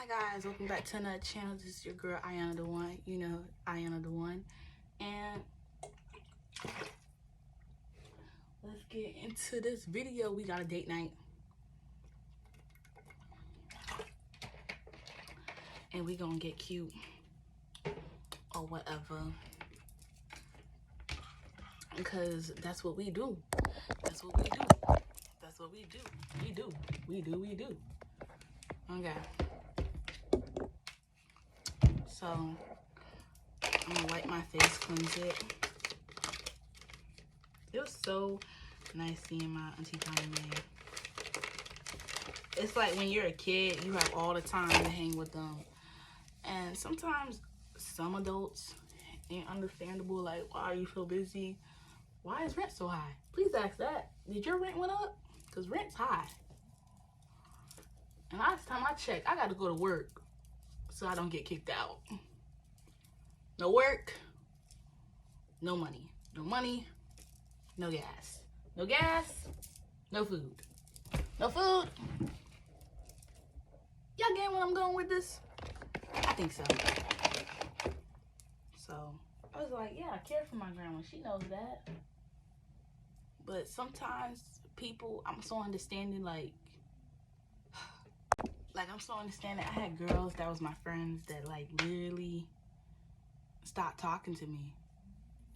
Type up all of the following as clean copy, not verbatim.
guys, welcome back to another channel. This is your girl Ayanadaone, you know, Ayanadaone. And let's get into this video. We got a date night. And we gonna get cute or whatever. Because that's what we do. That's what we do. That's what we do. We do. Okay. So, I'm gonna wipe my face, cleanse it. It was so nice seeing my auntie Connie. It's like when you're a kid, you have all the time to hang with them. And sometimes some adults ain't understandable, like, why are you so busy? Why is rent so high? Please ask that. Did your rent went up? Because rent's high. And last time I checked, I got to go to work so I don't get kicked out. No work, no money. No money, no gas. No gas, no food. No food. Y'all getting where I'm going with this? I think so. So, I was like, yeah, I care for my grandma. She knows that. But sometimes people, I'm so understanding, like I'm so understanding. I had girls that was my friends that, like, literally stopped talking to me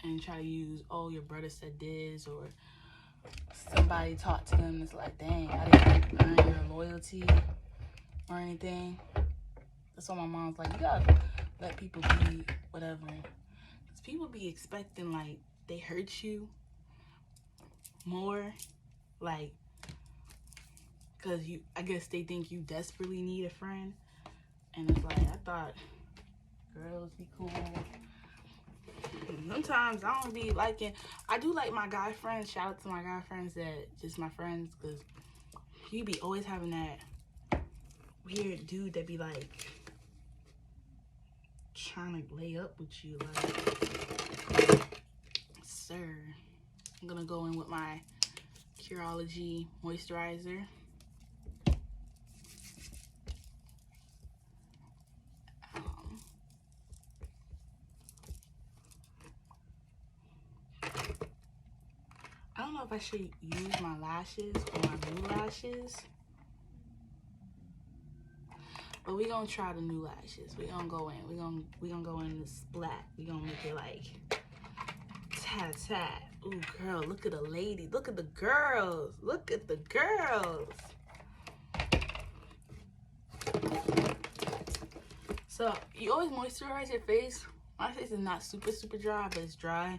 and try to use, oh, your brother said this, or somebody talked to them. It's like, dang, I didn't earn your loyalty or anything. That's why my mom's like, you gotta let people be whatever. Because people be expecting, like, they hurt you more, like, because I guess they think you desperately need a friend. And it's like, I thought girls be cool. Sometimes I don't be liking, I do like my guy friends. Shout out to my guy friends that just my friends, because you be always having that weird dude that be like trying to lay up with you, like, sir. I'm gonna go in with my Curology moisturizer. I don't know if I should use my lashes or my new lashes, but we gonna try the new lashes. We gonna go in. We gonna go in the splat. We gonna make it like tat tat. Ooh, girl, look at the lady. Look at the girls. Look at the girls. So you always moisturize your face. My face is not super dry, but it's dry.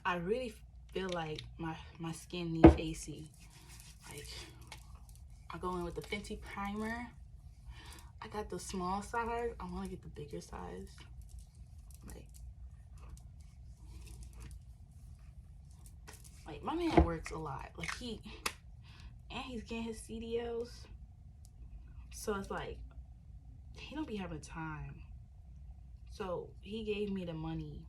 I really feel like my skin needs AC. Like, I go in with the Fenty primer. I got the small size. I want to get the bigger size. Like my man works a lot. Like he's getting his CDLs. So it's like he don't be having time. So he gave me the money.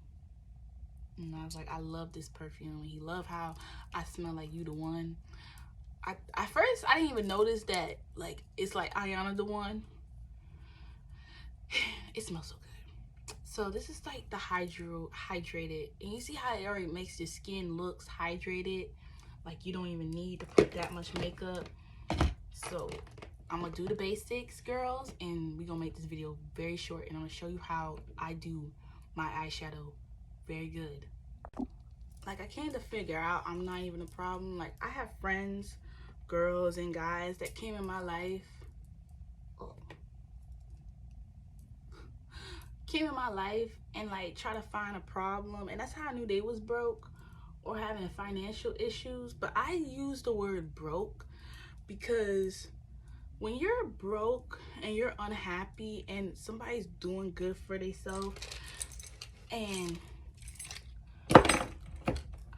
And I was like, I love this perfume. He loved how I smell like you the one. At first, I didn't even notice that, like, it's like Ayanadaone. It smells so good. So this is like the hydrated. And you see how it already makes your skin looks hydrated? Like you don't even need to put that much makeup. So I'm gonna do the basics, girls. And we're gonna make this video very short. And I'm gonna show you how I do my eyeshadow very good. Like, I came to figure out I'm not even a problem. Like, I have friends, girls and guys that came in my life. Came in my life and like try to find a problem. And that's how I knew they was broke or having financial issues. But I use the word broke because when you're broke and you're unhappy and somebody's doing good for themselves, and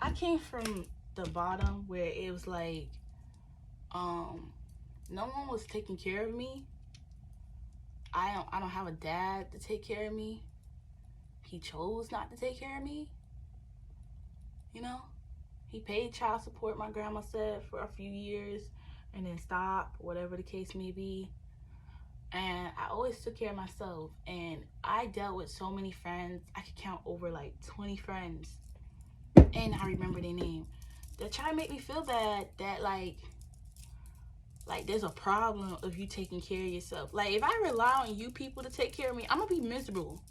I came from the bottom where it was like, no one was taking care of me. I don't have a dad to take care of me. He chose not to take care of me. You know, he paid child support, my grandma said, for a few years and then stopped, whatever the case may be. And always took care of myself, and I dealt with so many friends. I could count over like 20 friends, and I remember their name, that try to make me feel bad that like there's a problem of you taking care of yourself. Like, if I rely on you people to take care of me, I'm gonna be miserable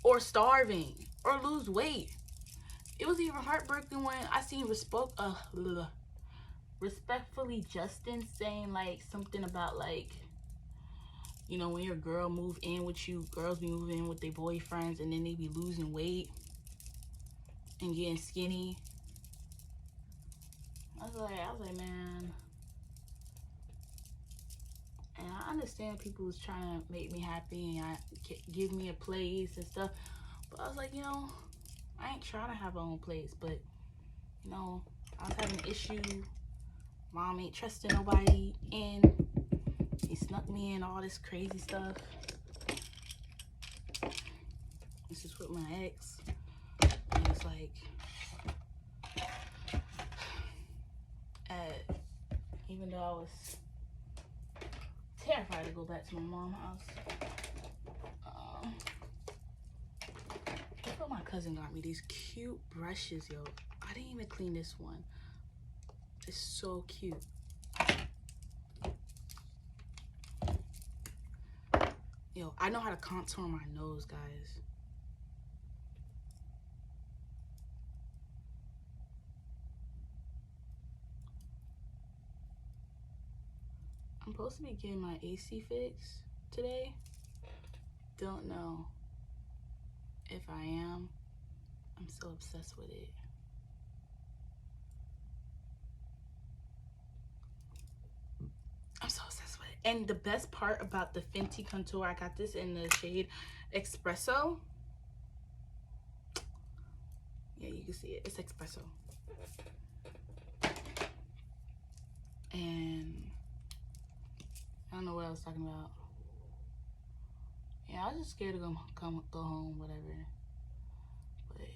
or starving or lose weight. It was even heartbreaking when I seen respectfully Justin saying like something about like, you know, when your girl move in with you, girls be moving in with their boyfriends and then they be losing weight and getting skinny. I was like, man. And I understand people was trying to make me happy and give me a place and stuff. But I was like, you know, I ain't trying to have my own place. But, you know, I was having an issue. Mom ain't trusting nobody. And he snuck me in all this crazy stuff. This is with my ex. And it's like, even though I was terrified to go back to my mom's house, look what my cousin got me. These cute brushes, yo. I didn't even clean this one. It's so cute. Yo, I know how to contour my nose, guys. I'm supposed to be getting my AC fixed today. Don't know if I am. I'm so obsessed with it. I'm so obsessed with it. And the best part about the Fenty contour, I got this in the shade Espresso. Yeah, you can see it. It's Espresso. And I don't know what I was talking about. Yeah, I was just scared to go home, whatever. But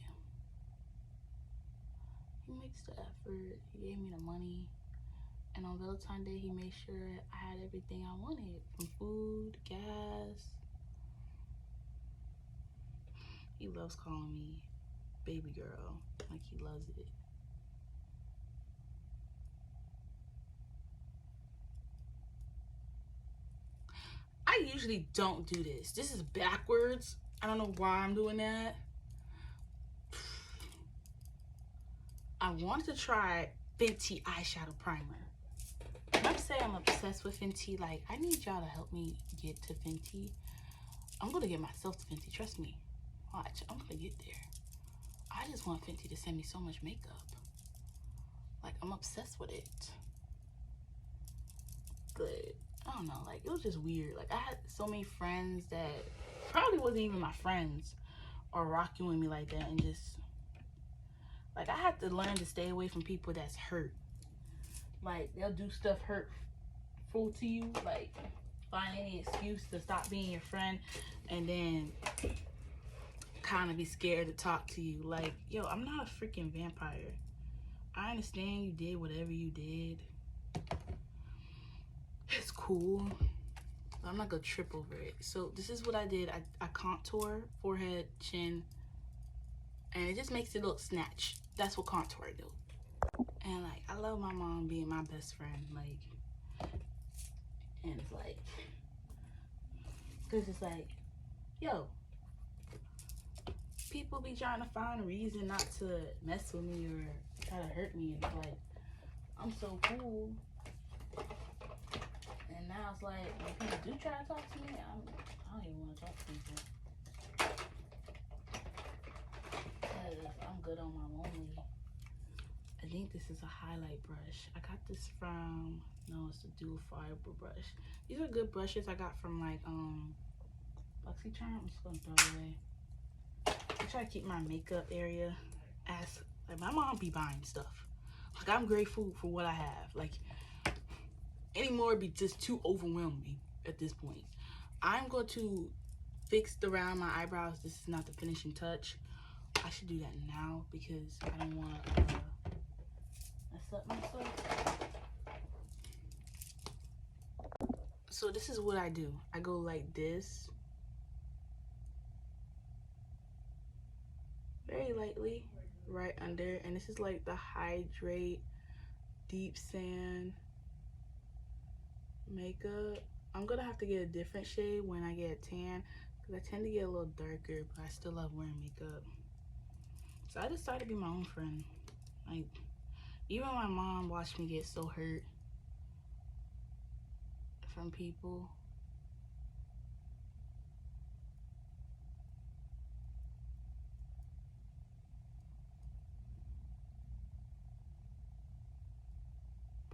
he makes the effort. He gave me the money. And on Valentine's Day, he made sure I had everything I wanted. From food, gas. He loves calling me baby girl. Like, he loves it. I usually don't do this. This is backwards. I don't know why I'm doing that. I wanted to try Fenty eyeshadow primer. When I say I'm obsessed with Fenty, like, I need y'all to help me get to Fenty. I'm gonna get myself to Fenty, trust me. Watch, I'm gonna get there. I just want Fenty to send me so much makeup. Like, I'm obsessed with it. But I don't know, like, it was just weird. Like, I had so many friends that probably wasn't even my friends or rocking with me like that, and just, like, I had to learn to stay away from people that's hurt. Like, they'll do stuff hurtful to you, like find any excuse to stop being your friend, and then kind of be scared to talk to you. Like, yo, I'm not a freaking vampire. I understand you did whatever you did. It's cool. I'm not gonna trip over it. So this is what I did. I contour forehead, chin, and it just makes it look snatched. That's what contour do. And like, I love my mom being my best friend. Like, and it's like, cause it's like, yo, people be trying to find a reason not to mess with me or try to hurt me. And it's like, I'm so cool. And now it's like, when people do try to talk to me, I don't even want to talk to people. Because I'm good on my lonely. I think this is a highlight brush. I got this from, no, it's a dual fiber brush. These are good brushes I got from like, BoxyCharm. I'm just gonna throw it away. I try to keep my makeup area as, like, my mom be buying stuff. Like, I'm grateful for what I have. Like, anymore would be just too overwhelming at this point. I'm going to fix around my eyebrows. This is not the finishing touch. I should do that now because I don't want to mess up myself. So this is what I do. I go like this, very lightly, right under, and this is like the Hydrate Deep Sand makeup. I'm gonna have to get a different shade when I get a tan, because I tend to get a little darker, but I still love wearing makeup. So I decided to be my own friend. Like, even my mom watched me get so hurt from people.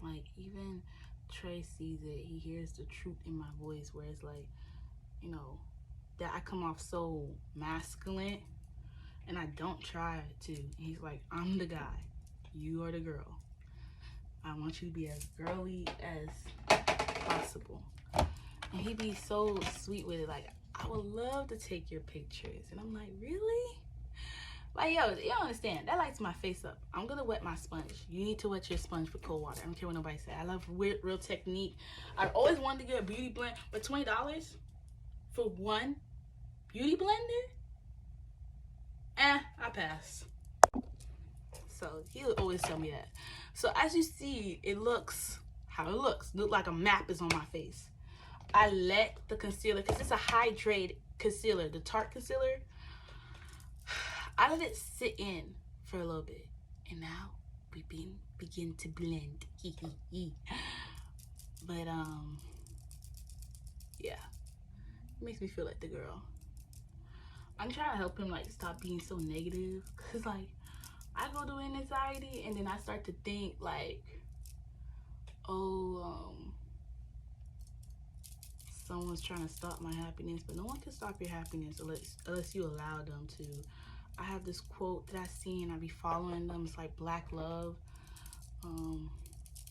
Like, even Trey sees it. He hears the truth in my voice, where it's like, you know, that I come off so masculine, and I don't try to. And he's like, I'm the guy. You are the girl. I want you to be as girly as possible. And he be so sweet with it. Like, I would love to take your pictures. And I'm like, really? Like, yo, you don't understand. That lights my face up. I'm gonna wet my sponge. You need to wet your sponge with cold water. I don't care what nobody say. I love Real Technique. I always wanted to get a beauty blend, but $20 for one beauty blender? I pass. So he would always tell me that. So as you see, it looks how it looks. Look like a map is on my face. I let the concealer, because it's a hydrated concealer, the Tarte concealer, I let it sit in for a little bit. And now we begin to blend. But yeah, it makes me feel like the girl. I'm trying to help him like stop being so negative, because like I go through anxiety and then I start to think like, oh, someone's trying to stop my happiness, but no one can stop your happiness unless you allow them to. I have this quote that I see and I be following them. It's like Black Love.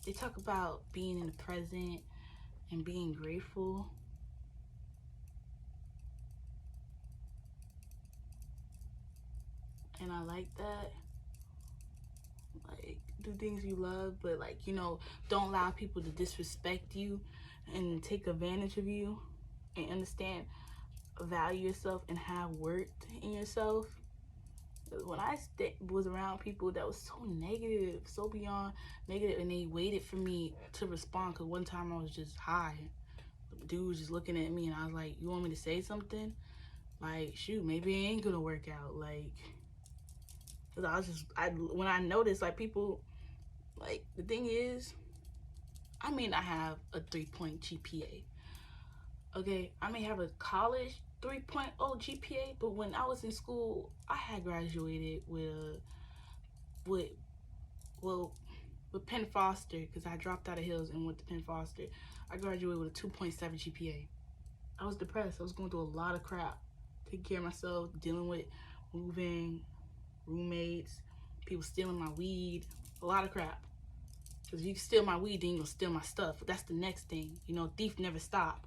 They talk about being in the present and being grateful. And I like that. Like, do things you love, but like, you know, don't allow people to disrespect you and take advantage of you, and understand, value yourself and have worth in yourself. When I was around people that was so negative, so beyond negative, and they waited for me to respond, because one time I was just high. The dude was just looking at me and I was like, you want me to say something? Like, shoot, maybe it ain't gonna work out. Like, cause when I noticed, like, people, like, the thing is, I mean, I have a 3-point GPA. Okay, I may have a college 3.0 GPA, but when I was in school, I had graduated with Penn Foster, because I dropped out of Hills and went to Penn Foster. I graduated with a 2.7 GPA. I was depressed. I was going through a lot of crap, taking care of myself, dealing with moving, roommates, people stealing my weed, a lot of crap. Because if you can steal my weed, then you're going to steal my stuff. That's the next thing. You know, thief never stop.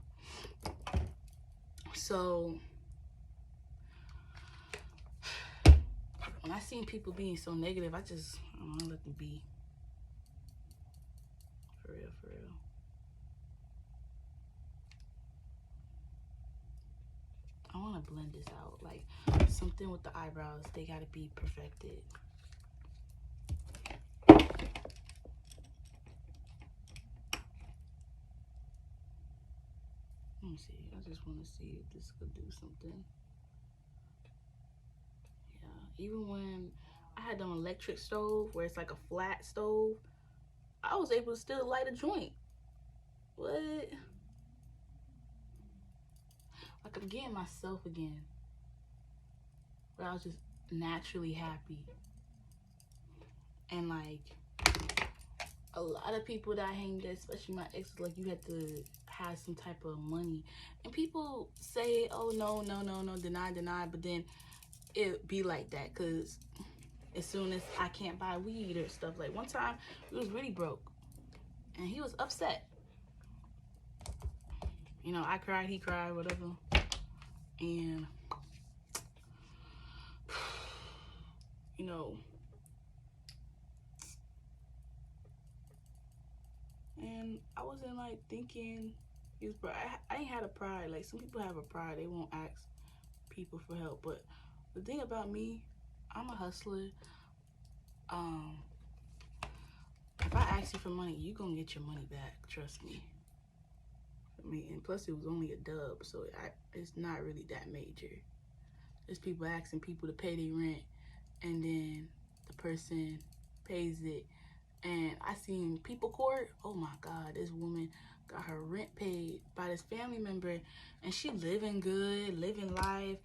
So when I seen people being so negative, I don't want to let them be. For real, for real. I want to blend this out. Like, something with the eyebrows, they got to be perfected. Let me see. I just want to see if this could do something. Yeah, even when I had an electric stove where it's like a flat stove, I was able to still light a joint. What? Like, I'm getting myself again. But I was just naturally happy. And like, a lot of people that I hanged with, especially my exes, like, you had to have some type of money. And people say, oh, no, deny, but then it be like that, because as soon as I can't buy weed or stuff, like one time, he was really broke, and he was upset. You know, I cried, he cried, whatever. And, you know, and I wasn't like thinking, I ain't had a pride. Like, some people have a pride. They won't ask people for help. But the thing about me, I'm a hustler. If I ask you for money, you gonna get your money back. Trust me. I mean, and plus it was only a dub, so it's not really that major. There's people asking people to pay their rent, and then the person pays it. And I seen people court. Oh my God, this woman got her rent paid by this family member, and she living good, living life.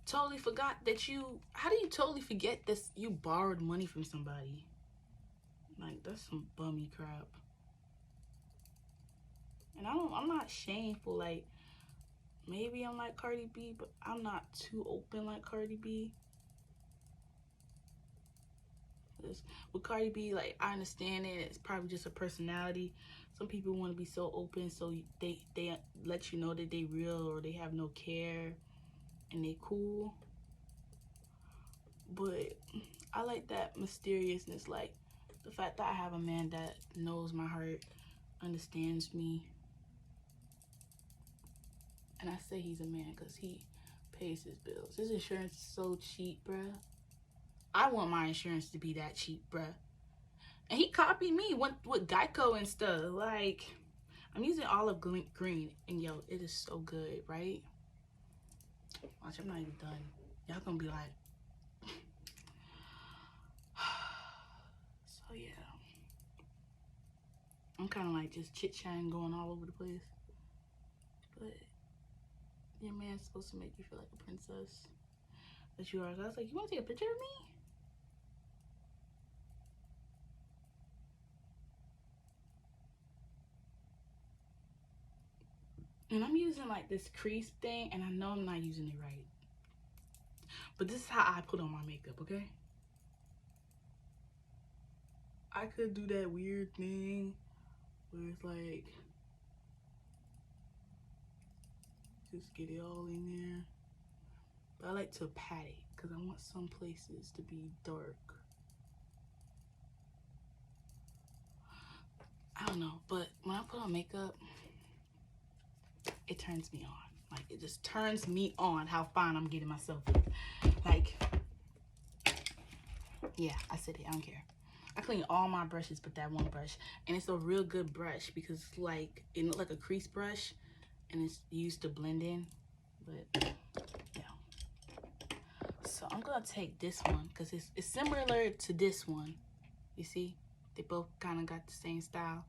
Totally forgot that how do you totally forget this? You borrowed money from somebody. Like, that's some bummy crap. And I'm not shameful. Like, maybe I'm like Cardi B, but I'm not too open like Cardi B. With Cardi B, like, I understand it. It's probably just a personality. Some people want to be so open, so they let you know that they real or they have no care and they cool. But I like that mysteriousness, like the fact that I have a man that knows my heart, understands me. And I say he's a man because he pays his bills. His insurance is so cheap, bruh. I want my insurance to be that cheap, bruh. And he copied me with Geico and stuff. Like, I'm using olive green. And yo, it is so good, right? Watch, I'm not even done. Y'all gonna be like, so yeah. I'm kind of like just chit-chatting, going all over the place. But your man's supposed to make you feel like a princess that you are. So I was like, you want to take a picture of me? And I'm using like this crease thing, and I know I'm not using it right. But this is how I put on my makeup, okay? I could do that weird thing where it's like, just get it all in there. But I like to pat it because I want some places to be dark. I don't know, but when I put on makeup, it turns me on. Like, it just turns me on how fine I'm getting myself with. Like, yeah, I said it. I don't care. I clean all my brushes but that one brush. And it's a real good brush because it's like, it looks like a crease brush and it's used to blend in. But, yeah. So I'm going to take this one because it's similar to this one. You see? They both kind of got the same style.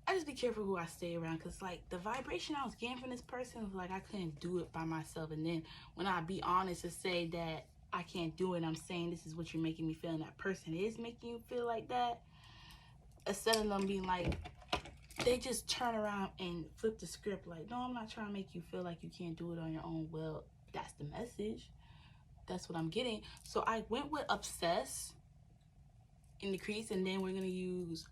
I just be careful who I stay around because, like, the vibration I was getting from this person was like I couldn't do it by myself. And then when I be honest and say that I can't do it, I'm saying this is what you're making me feel, and that person is making you feel like that, instead of them being like, they just turn around and flip the script like, no, I'm not trying to make you feel like you can't do it on your own. Well, that's the message. That's what I'm getting. So I went with Obsess in the crease, and then we're going to use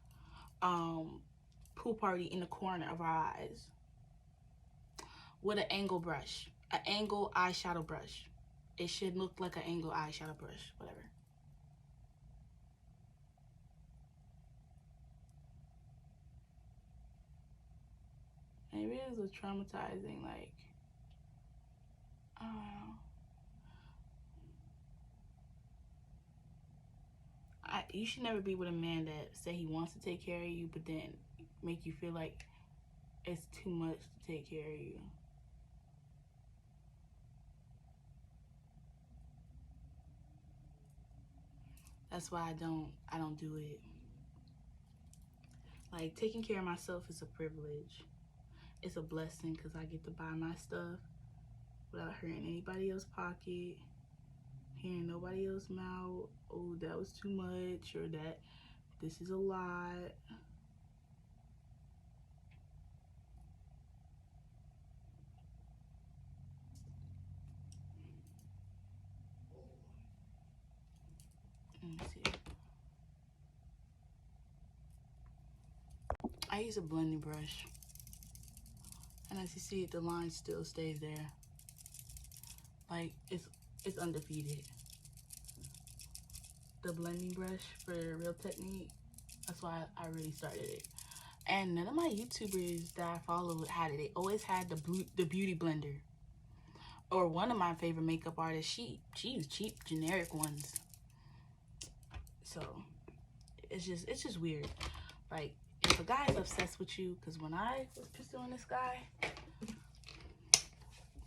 Pool Party in the corner of our eyes with an angle brush, an angle eyeshadow brush. It should look like an angle eyeshadow brush, whatever. And it really is a traumatizing, like, I don't know. You should never be with a man that say he wants to take care of you, but then make you feel like it's too much to take care of you. That's why I don't do it. Like, taking care of myself is a privilege. It's a blessing because I get to buy my stuff without hurting anybody else's pocket, hearing nobody else's mouth. Oh, that was too much, or that this is a lot. Let me see. I use a blending brush, and as you see, the line still stays there. Like, it's undefeated. The blending brush for Real Technique, That's why I really started it. And none of my YouTubers that I followed had it. They always had the beauty blender. Or one of my favorite makeup artists, she used cheap generic ones. So it's just weird. Like, if a guy is obsessed with you, because when I was pursuing this guy,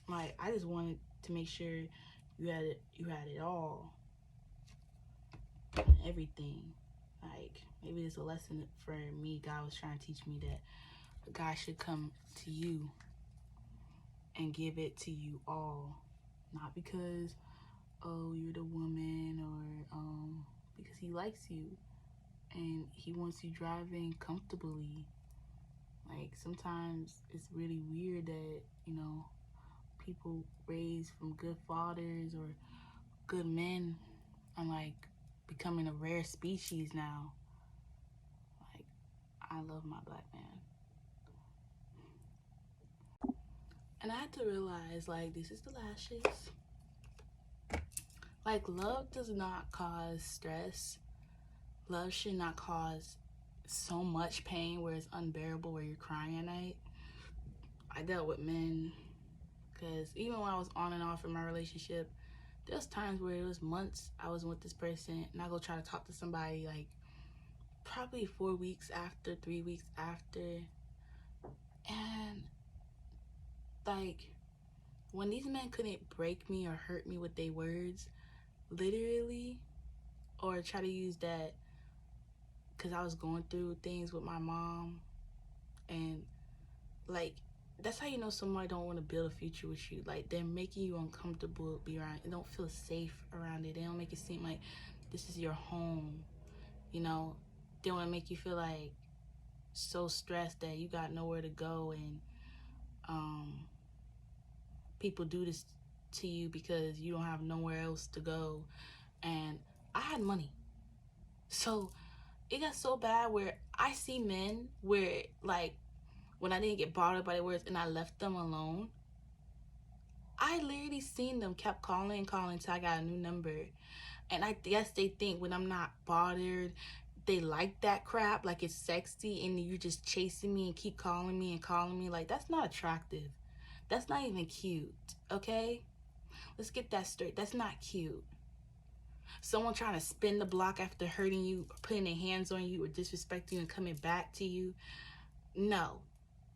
like, I just wanted to make sure you had it all, everything. Like, maybe it's a lesson for me. God was trying to teach me that a guy should come to you and give it to you all, not because, oh, you're the woman, or because he likes you and he wants you driving comfortably. Like, sometimes it's really weird that, you know, people raised from good fathers or good men are like becoming a rare species now. Like, I love my black man. And I had to realize, like, this is the lashes. Like, love does not cause stress. Love should not cause so much pain where it's unbearable, where you're crying at night. I dealt with men, because even when I was on and off in my relationship, there's times where it was months I was with this person and I go try to talk to somebody, like, probably 4 weeks after, 3 weeks after. And, like, when these men couldn't break me or hurt me with their words, literally, or try to use that because I was going through things with my mom, and, like, that's how you know somebody don't want to build a future with you. Like, they're making you uncomfortable to be around. You don't feel safe around it. They don't make it seem like this is your home, you know. They want to make you feel like so stressed that you got nowhere to go, and people do this to you because you don't have nowhere else to go. And I had money, so it got so bad where I see men where, like, when I didn't get bothered by their words and I left them alone, I literally seen them kept calling and calling until I got a new number. And I guess they think when I'm not bothered, they like that crap, like it's sexy, and you're just chasing me and keep calling me and calling me. Like, that's not attractive. That's not even cute, okay? Let's get that straight. That's not cute. Someone trying to spin the block after hurting you, or putting their hands on you, or disrespecting you and coming back to you. No.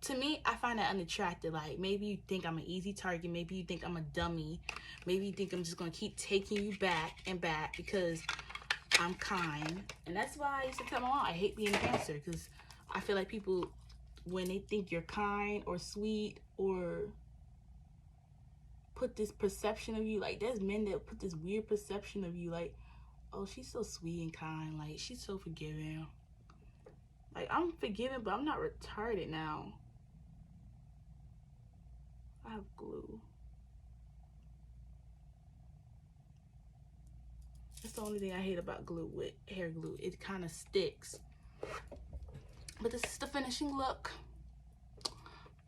To me, I find that unattractive. Like, maybe you think I'm an easy target. Maybe you think I'm a dummy. Maybe you think I'm just going to keep taking you back and back because I'm kind. And that's why I used to tell my mom I hate being a dancer, because I feel like people, when they think you're kind or sweet or put this perception of you, like, there's men that put this weird perception of you, like, oh, she's so sweet and kind, like, she's so forgiving. Like, I'm forgiving, but I'm not retarded now. I have glue. That's the only thing I hate about glue, with hair glue. It kind of sticks. But this is the finishing look.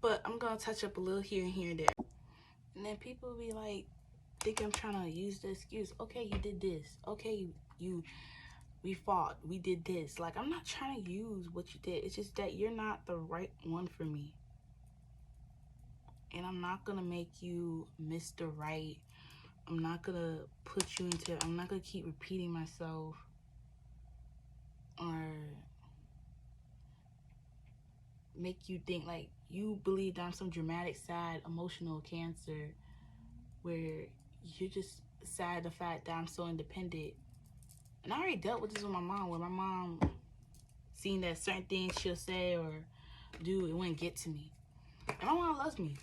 But I'm going to touch up a little here and there. And then people be like, think I'm trying to use the excuse. Okay, you did this. Okay, we fought. We did this. Like, I'm not trying to use what you did. It's just that you're not the right one for me. And I'm not going to make you Mr. Right. I'm not going to put you into, I'm not going to keep repeating myself or make you think like you believe that I'm some dramatic, sad, emotional cancer, where you're just sad the fact that I'm so independent. And I already dealt with this with my mom, where my mom seen that certain things she'll say or do, it wouldn't get to me. And my mom loves me,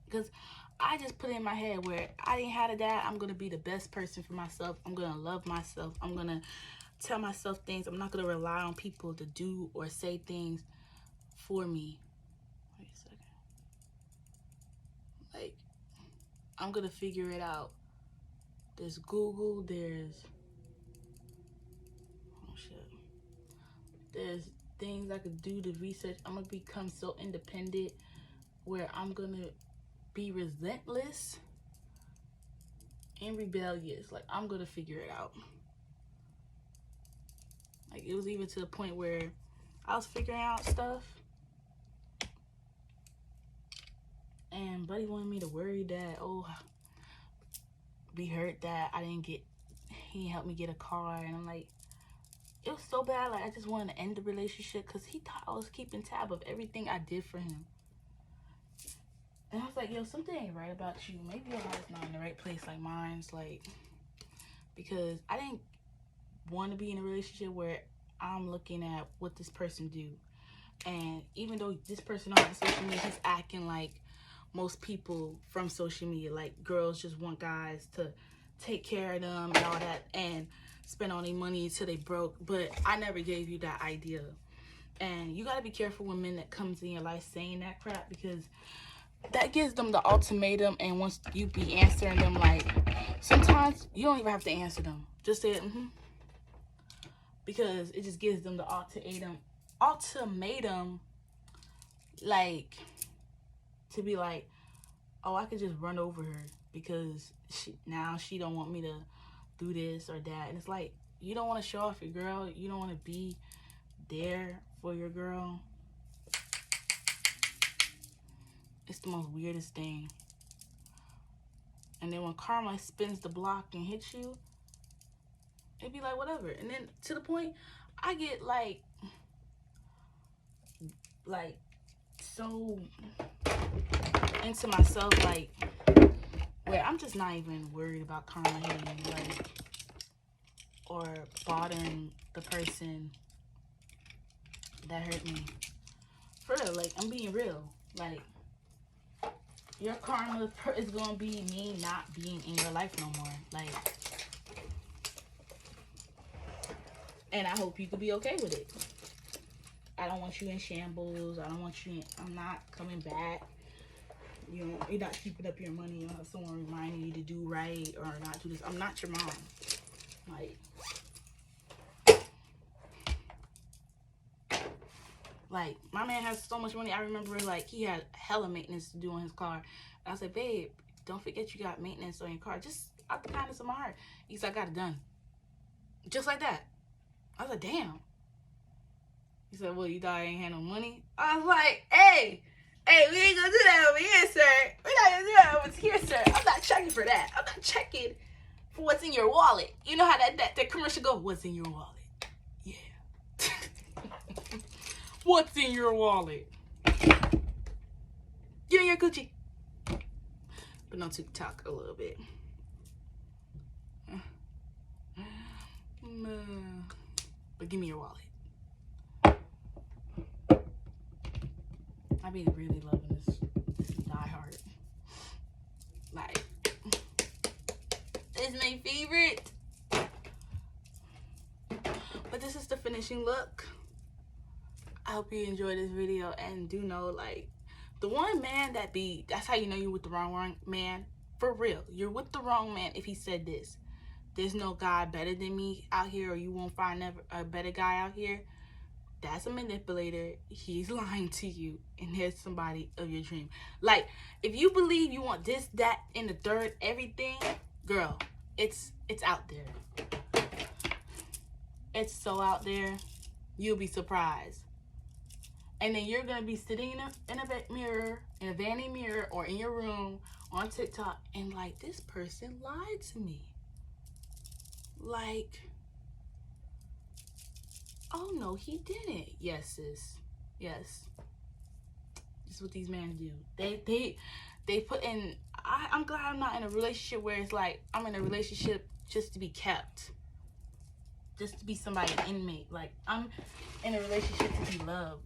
because I just put it in my head where I didn't have a dad. I'm going to be the best person for myself. I'm going to love myself. I'm going to tell myself things. I'm not going to rely on people to do or say things for me. Wait a second. Like, I'm going to figure it out. There's Google. There's, oh shit. There's things I could do to research. I'm going to become so independent where I'm going to be relentless and rebellious. Like, I'm going to figure it out. Like, it was even to the point where I was figuring out stuff. And Buddy wanted me to worry that, oh, be hurt that I didn't get, he helped me get a car. And I'm like, it was so bad. Like, I just wanted to end the relationship because he thought I was keeping tab of everything I did for him. And I was like, yo, something ain't right about you. Maybe your heart's not in the right place like mine's. Like, because I didn't want to be in a relationship where I'm looking at what this person do. And even though this person on social media, he's acting like most people from social media. Like, girls just want guys to take care of them and all that and spend all their money till they broke. But I never gave you that idea. And you got to be careful with men that comes in your life saying that crap, because that gives them the ultimatum. And once you be answering them, like, sometimes you don't even have to answer them. Just say because it just gives them the ultimatum, like, to be like, oh, I could just run over her because she don't want me to do this or that. And it's like, you don't want to show off your girl. You don't want to be there for your girl. It's the most weirdest thing. And then when karma spins the block and hits you, it'd be like, whatever. And then to the point, I get like so into myself, like, where I'm just not even worried about karma hitting me, like, or bothering the person that hurt me. For real, like, I'm being real. Like, your karma is gonna be me not being in your life no more. Like, and I hope you could be okay with it. I don't want you in shambles. I don't want you in, I'm not coming back. You know, you're not keeping up your money. You don't have someone reminding you to do right or not do this. I'm not your mom. Like, my man has so much money. I remember, like, he had hella maintenance to do on his car. And I said, babe, don't forget you got maintenance on your car. Just out the kindness of my heart. He said, I got it done. Just like that. I was like, damn. He said, well, you thought I ain't had no money? I was like, hey, we ain't gonna do that over here, sir. We're not gonna do that over here, sir. I'm not checking for that. I'm not checking for what's in your wallet. You know how that commercial go? What's in your wallet? Yeah. What's in your wallet? Give me your Gucci. But no, TikTok a little bit. But give me your wallet. I be really loving this Die Hard. Like, it's my favorite. But this is the finishing look. I hope you enjoyed this video, and do know, like, the one man that's how you know you're with the wrong man. For real, you're with the wrong man if he said this. There's no guy better than me out here, or you won't find a better guy out here. That's a manipulator. He's lying to you, and there's somebody of your dream. Like, if you believe you want this, that, and the third, everything, girl, it's out there. It's so out there. You'll be surprised. And then you're gonna be sitting in a vanity mirror, or in your room on TikTok, and like, this person lied to me. Like, oh no, he didn't. Yes, sis. Yes. This is what these men do. They put in. I'm glad I'm not in a relationship where it's like I'm in a relationship just to be kept, just to be somebody's inmate. Like, I'm in a relationship to be loved.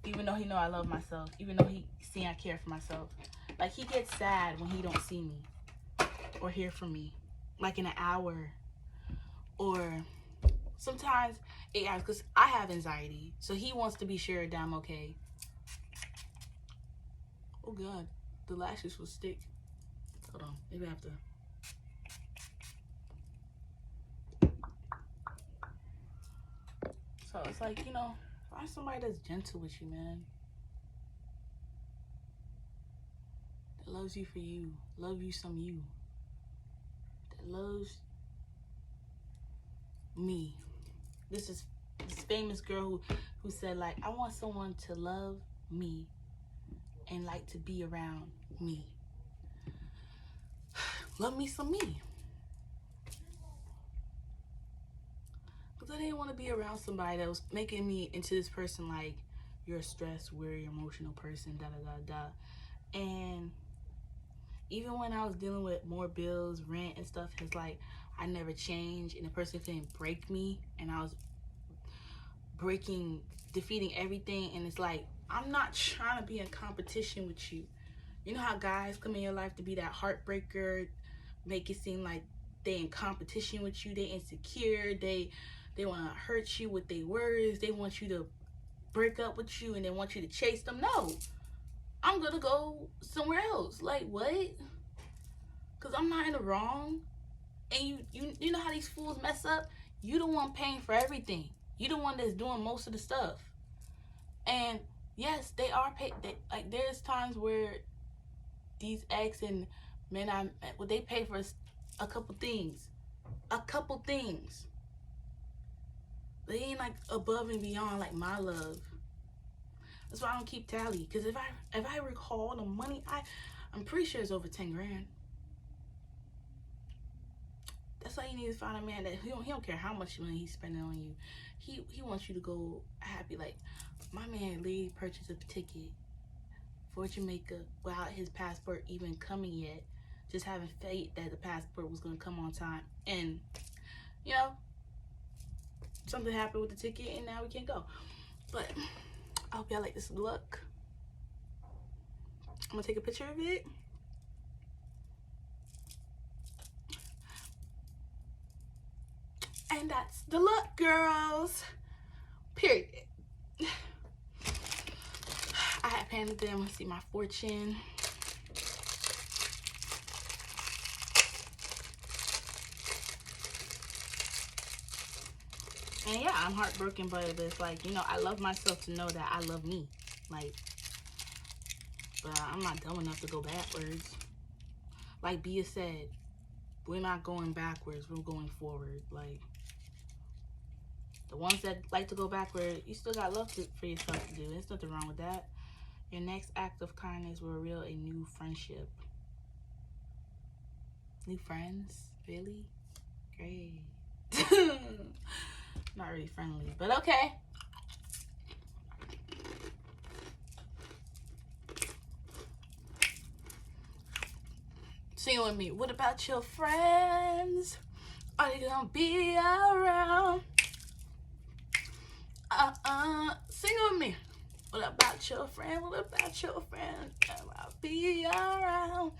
Even though he know I love myself, even though he see I care for myself. Like, he gets sad when he don't see me or hear from me, like in an hour. Or sometimes it happens because I have anxiety, so he wants to be sure that I'm okay. Oh God, the lashes will stick. Hold on, maybe I have to. So it's like, you know, find somebody that's gentle with you, man. That loves you for you. Love you some you. That loves me. This is this famous girl who said, like, I want someone to love me and like to be around me. Love me some me. Because I didn't want to be around somebody that was making me into this person like, you're a stressed, weary, emotional person, da da da da. And even when I was dealing with more bills, rent and stuff, it's like I never changed, and the person couldn't break me, and I was defeating everything. And it's like, I'm not trying to be in competition with you. You know how guys come in your life to be that heartbreaker, make it seem like they in competition with you, they insecure, they want to hurt you with their words, they want you to break up with you, and they want you to chase them. No, I'm gonna go somewhere else. Like, what? Because I'm not in the wrong. And you know how these fools mess up? You the one paying for everything. You the one that's doing most of the stuff. And yes, they are paid. Like, there's times where these ex and men they pay for a couple things. A couple things. They ain't like above and beyond like my love. That's why I don't keep tally. Because if I recall the money, I'm pretty sure it's over 10 grand. That's why you need to find a man that he don't care how much money he's spending on you. He wants you to go happy. Like, my man literally purchased a ticket for Jamaica without his passport even coming yet. Just having faith that the passport was gonna come on time. And you know, something happened with the ticket and now we can't go. But I hope y'all like this look. I'm gonna take a picture of it. And that's the look, girls. Period. I had panicked them. I want to see my fortune. And yeah, I'm heartbroken, but it's like, you know, I love myself to know that I love me. Like, but I'm not dumb enough to go backwards. Like Bia said, we're not going backwards, we're going forward. Like, the ones that like to go backward, you still got love for yourself to do. There's nothing wrong with that. Your next act of kindness will reveal a new friendship. New friends? Really? Great. Not really friendly, but okay. Sing with me. What about your friends? Are they gonna be around? Sing with me. What about your friend? What about your friend? I'll be around.